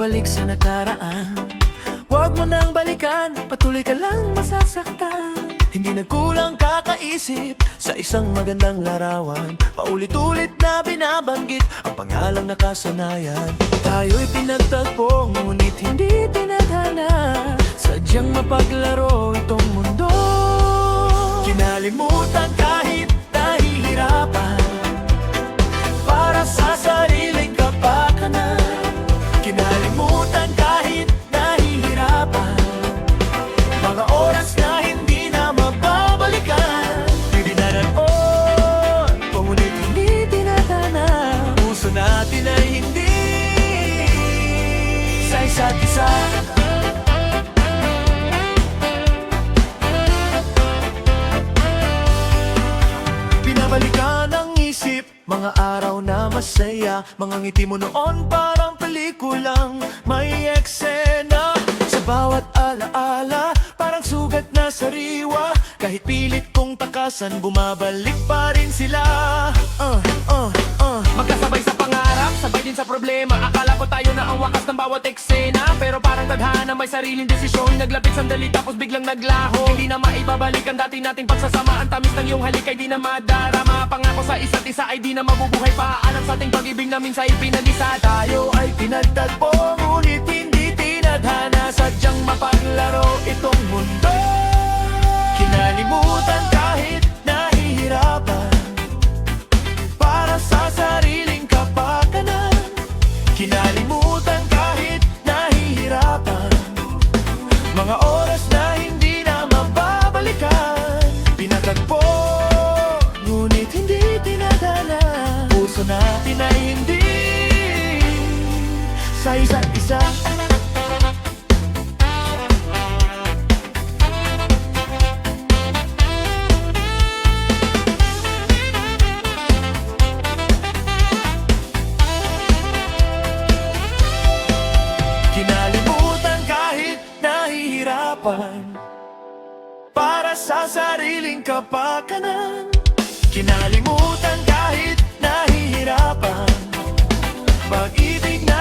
bumabalik sa nakaraan. Huwag mo nang balikan, patuloy ka lang masasaktan. Hindi nagkulang kakaisip sa isang magandang larawan. Paulit-ulit na binabanggit ang pangalang nakasanayan. Tayo'y pinagtagpo, ngunit hindi tinadhana. Sadyang mapaglaro itong mundo. Kinalimutan kahit nahihirapan, para sa sariling kapakanan. Kinalimutan kahit nahihirapan, mga oras na hindi na mababalikan. Dinadaan-on, ngunit hindi tinadhana. Puso natin ay hindi sa isa't isa. Binabalikan ang isip, mga araw na masaya. Mga ngiti mo noon parang pelikulang may eksena. Sa bawat alaala, parang sugat na sariwa. Kahit pilit kong takasan, bumabalik pa rin sila. Magkasabay sa pangarap, sabay din sa problema. Akala ko tayo na ang wakas ng bawat eksena, pero parang tadhana may sariling desisyon. Naglapit sandali tapos biglang naglaho. Hindi na maibabalik ang dati nating pagsasama. Ang tamis ng iyong halik ay di na madarama. Pangako sa isa't isa ay di na mabubuhay pa. Alam sa ating pag-ibig namin sa ipinalisa. Tayo ay pinagtagpo, ngunit hindi tinadhana. Sadyang mapaglaro itong mundo. Kinalimutan kahit nahihirapan, para sa sariling kapakanan. Kinalimutan kahit nahihirapan, mga oras na hindi na mababalikan. Pinatagpo, ngunit hindi tinadhana. Puso natin ay hindi sa isa't isa. Kinalimutan kahit nahihirapan, para sa sariling kapakanan. Kinalimutan kahit nahihirapan, pag-ibig na